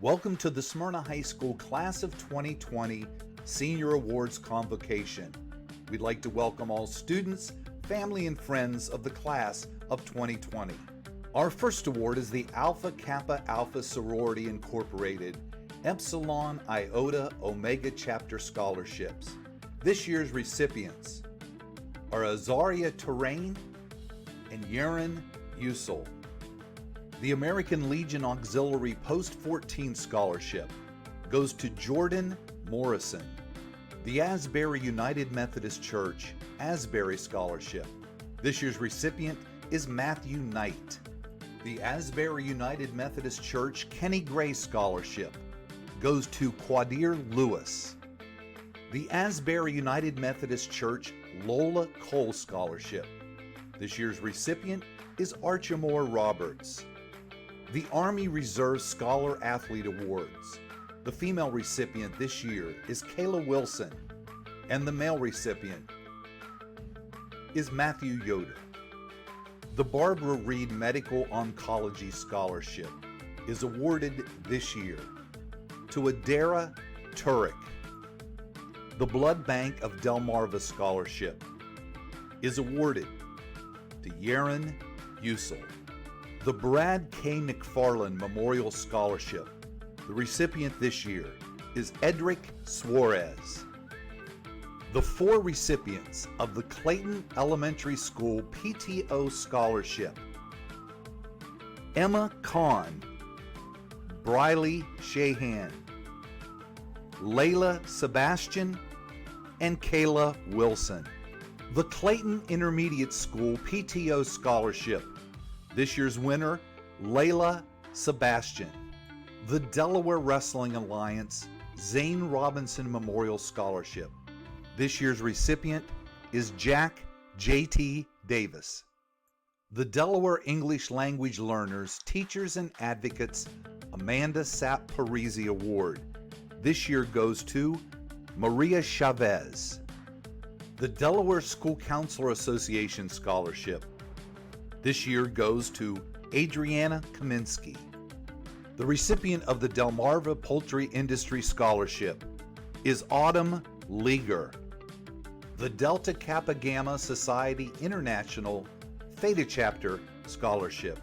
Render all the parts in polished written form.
Welcome to the Smyrna High School Class of 2020 Senior Awards Convocation. We'd like to welcome all students, family, and friends of the Class of 2020. Our first award is the Alpha Kappa Alpha Sorority Incorporated Epsilon Iota Omega Chapter Scholarships. This year's recipients are Azaria Terrain and Yaron Usel. The American Legion Auxiliary Post 14 Scholarship goes to Jordan Morrison. The Asbury United Methodist Church Asbury Scholarship. This year's recipient is Matthew Knight. The Asbury United Methodist Church Kenny Gray Scholarship goes to Quadir Lewis. The Asbury United Methodist Church Lola Cole Scholarship. This year's recipient is Archimore Roberts. The Army Reserve Scholar Athlete Awards. The female recipient this year is Kayla Wilson, and the male recipient is Matthew Yoder. The Barbara Reed Medical Oncology Scholarship is awarded this year to Adara Turek. The Blood Bank of Delmarva Scholarship is awarded to Yaron Usel. The Brad K. McFarland Memorial Scholarship. The recipient this year is Edric Suarez. The four recipients of the Clayton Elementary School PTO Scholarship: Emma Kahn, Briley Shahan, Layla Sebastian, and Kayla Wilson. The Clayton Intermediate School PTO Scholarship. This year's winner, Layla Sebastian. The Delaware Wrestling Alliance Zane Robinson Memorial Scholarship. This year's recipient is Jack J.T. Davis. The Delaware English Language Learners, Teachers, and Advocates Amanda Sapp Parisi Award. This year goes to Maria Chavez. The Delaware School Counselor Association Scholarship. This year goes to Adriana Kaminsky. The recipient of the Delmarva Poultry Industry Scholarship is Autumn Leaguer. The Delta Kappa Gamma Society International Theta Chapter Scholarship.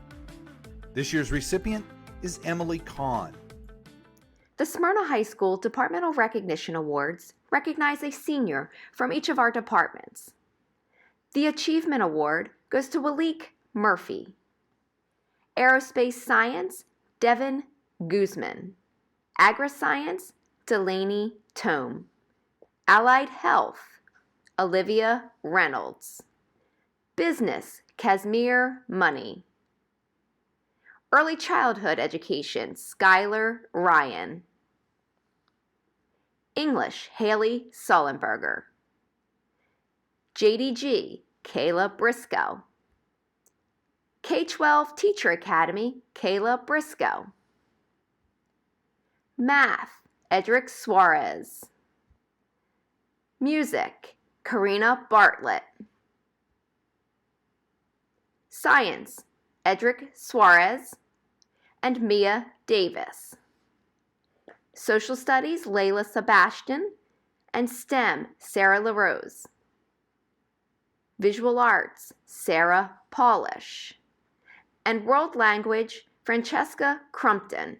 This year's recipient is Emily Kahn. The Smyrna High School Departmental Recognition Awards recognize a senior from each of our departments. The Achievement Award goes to Walik Murphy. Aerospace Science, Devin Guzman. Agri-Science, Delaney Tome. Allied Health, Olivia Reynolds. Business, Casimir Money. Early Childhood Education, Skylar Ryan. English, Haley Sullenberger. JDG, Kayla Briscoe. K-12 Teacher Academy, Kayla Briscoe. Math, Edric Suarez. Music, Karina Bartlett. Science, Edric Suarez and Mia Davis. Social Studies, Layla Sebastian, and STEM, Sarah LaRose. Visual Arts, Sarah Polish. And World Language, Francesca Crumpton.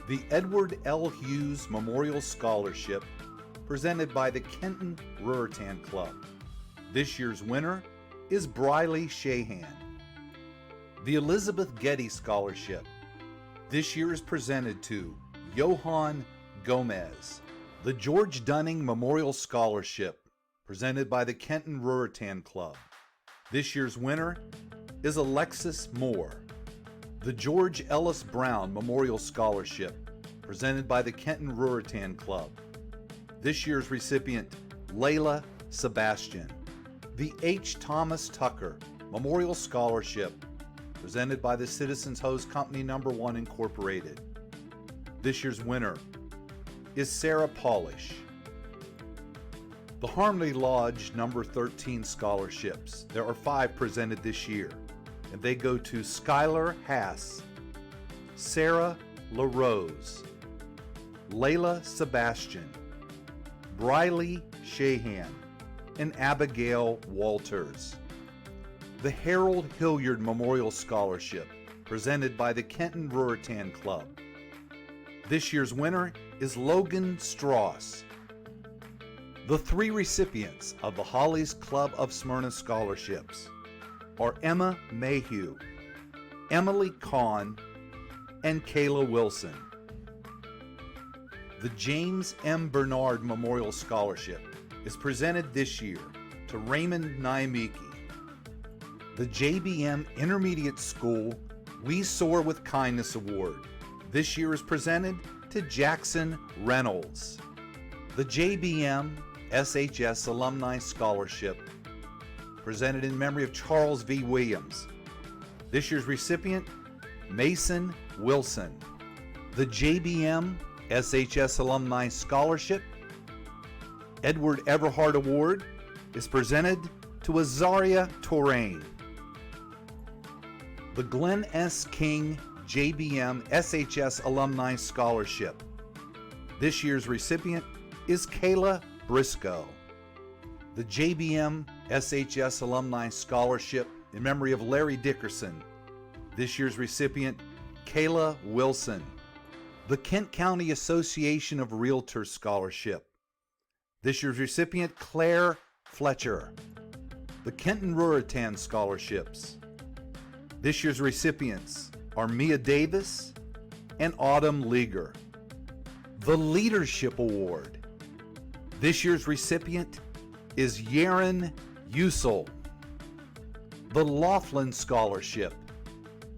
The Edward L. Hughes Memorial Scholarship, presented by the Kenton Ruritan Club. This year's winner is Briley Shahan. The Elizabeth Getty Scholarship. This year is presented to Johan Gomez. The George Dunning Memorial Scholarship, presented by the Kenton Ruritan Club. This year's winner is Alexis Moore. The George Ellis Brown Memorial Scholarship, presented by the Kenton Ruritan Club. This year's recipient, Layla Sebastian. The H. Thomas Tucker Memorial Scholarship, presented by the Citizens Hose Company No. 1 Incorporated. This year's winner is Sarah Polish. The Harmony Lodge No. 13 Scholarships. There are 5 presented this year, and they go to Skylar Hass, Sarah LaRose, Layla Sebastian, Briley Shahan, and Abigail Walters. The Harold Hilliard Memorial Scholarship, presented by the Kenton Ruritan Club. This year's winner is Logan Strauss. The three recipients of the Hollies Club of Smyrna scholarships are Emma Mayhew, Emily Kahn, and Kayla Wilson. The James M. Bernard Memorial Scholarship is presented this year to Raymond Naimiki. The JBM Intermediate School We Soar with Kindness Award this year is presented to Jackson Reynolds. The JBM SHS Alumni Scholarship, presented in memory of Charles V. Williams. This year's recipient, Mason Wilson. The JBM SHS Alumni Scholarship, Edward Everhart Award, is presented to Azaria Touraine. The Glenn S. King JBM SHS Alumni Scholarship. This year's recipient is Kayla Briscoe. The JBM SHS Alumni Scholarship in memory of Larry Dickerson. This year's recipient, Kayla Wilson. The Kent County Association of Realtors Scholarship. This year's recipient, Claire Fletcher. The Kenton Ruritan Scholarships. This year's recipients are Mia Davis and Autumn Leager. The Leadership Award. This year's recipient is Yaren Usel. The Laughlin Scholarship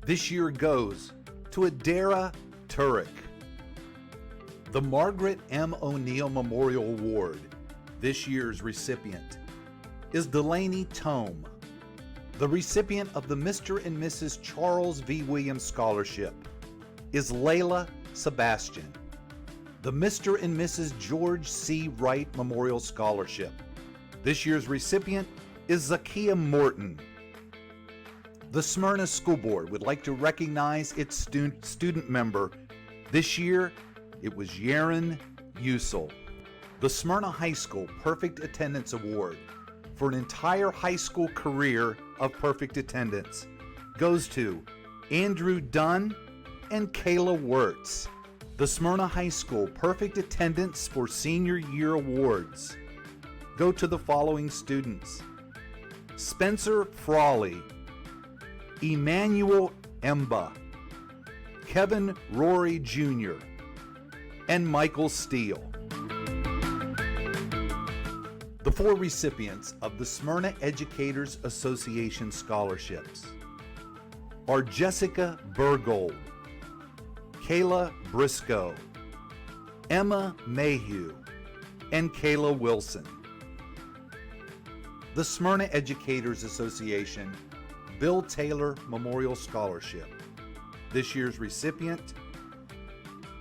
this year goes to Adara Turek. The Margaret M. O'Neill Memorial Award this year's recipient is Delaney Tome. The recipient of the Mr. and Mrs. Charles V. Williams Scholarship is Layla Sebastian. The Mr. and Mrs. George C. Wright Memorial Scholarship. This year's recipient is Zakia Morton. The Smyrna School Board would like to recognize its student member. This year, it was Yaren Usel. The Smyrna High School Perfect Attendance Award for an entire high school career of perfect attendance goes to Andrew Dunn and Kayla Wirtz. The Smyrna High School Perfect Attendance for Senior Year Awards go to the following students: Spencer Frawley, Emmanuel Emba, Kevin Rory Jr., and Michael Steele. The four recipients of the Smyrna Educators Association scholarships are Jessica Burgold, Kayla Briscoe, Emma Mayhew, and Kayla Wilson. The Smyrna Educators Association Bill Taylor Memorial Scholarship. This year's recipient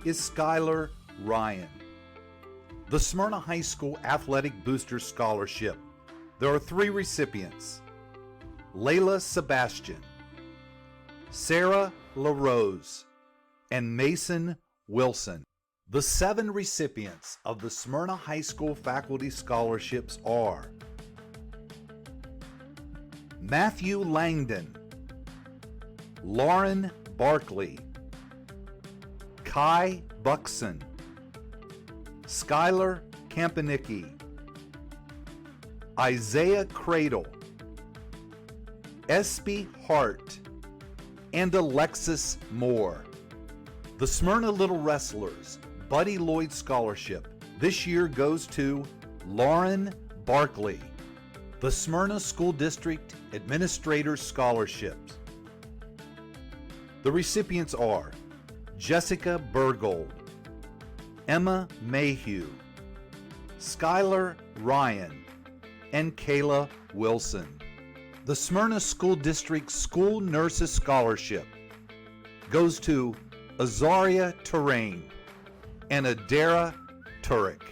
is Skylar Ryan. The Smyrna High School Athletic Booster Scholarship. There are three recipients: Layla Sebastian, Sarah LaRose, and Mason Wilson. The seven recipients of the Smyrna High School Faculty Scholarships are Matthew Langdon, Lauren Barkley, Kai Buxson, Skylar Kampanicki, Isaiah Cradle, Espy Hart, and Alexis Moore. The Smyrna Little Wrestlers Buddy Lloyd Scholarship this year goes to Lauren Barkley. The Smyrna School District Administrators Scholarships. The recipients are Jessica Burgold, Emma Mayhew, Skylar Ryan, and Kayla Wilson. The Smyrna School District School Nurses Scholarship goes to Azaria Touraine and Adara Turek.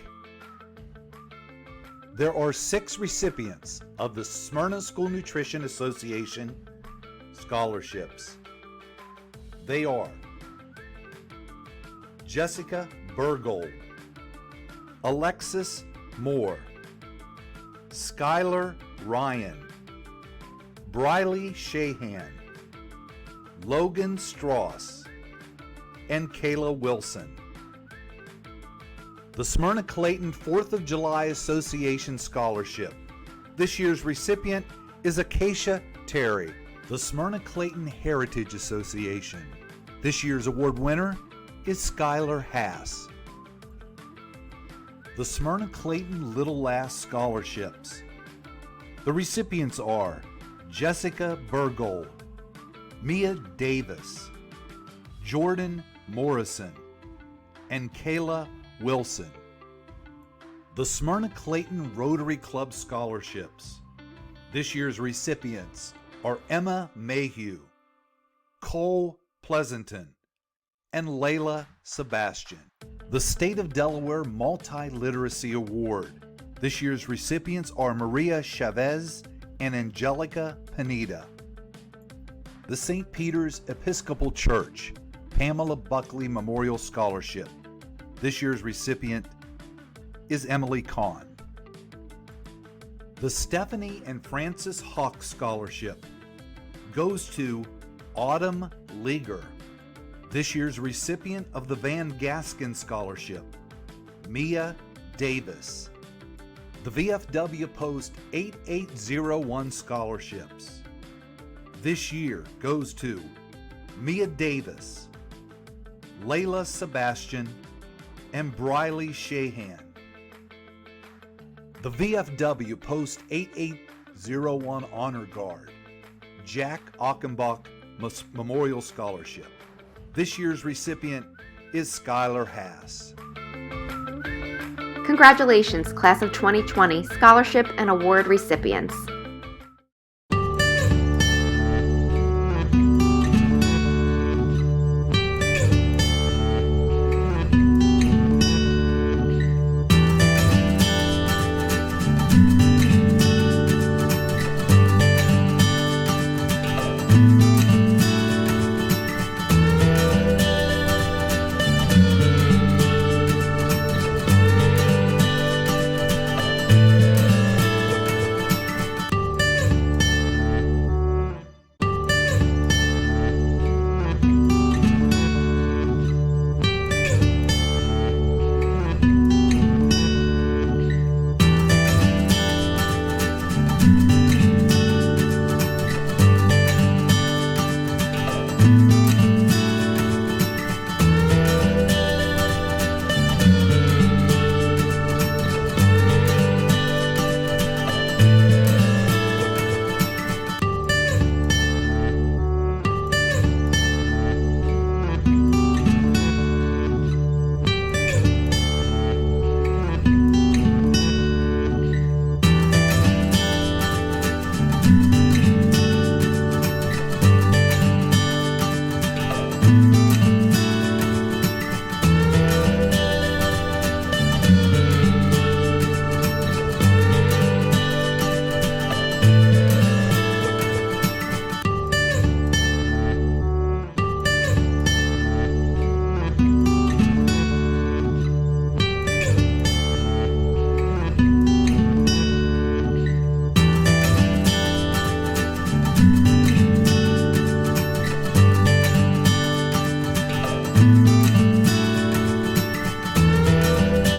There are 6 recipients of the Smyrna School Nutrition Association scholarships. They are Jessica Burgold, Alexis Moore, Skylar Ryan, Briley Shahan, Logan Strauss, and Kayla Wilson. The Smyrna Clayton 4th of July Association Scholarship. This year's recipient is Acacia Terry. The Smyrna Clayton Heritage Association. This year's award winner is Skylar Hass. The Smyrna Clayton Little Lass Scholarships. The recipients are Jessica Burgold, Mia Davis, Jordan Morrison, and Kayla Wilson. The Smyrna Clayton Rotary Club Scholarships. This year's recipients are Emma Mayhew, Cole Pleasanton, and Layla Sebastian. The State of Delaware Multi-Literacy Award. This year's recipients are Maria Chavez and Angelica Pineda. The St. Peter's Episcopal Church Pamela Buckley Memorial Scholarship. This year's recipient is Emily Kahn. The Stephanie and Francis Hawk Scholarship goes to Autumn Leaguer. This year's recipient of the Van Gaskin Scholarship, Mia Davis. The VFW Post 8801 Scholarships this year goes to Mia Davis, Layla Sebastian, and Briley Shahan. The VFW Post 8801 Honor Guard, Jack Achenbach Memorial Scholarship. This year's recipient is Skylar Hass. Congratulations, Class of 2020 scholarship and award recipients.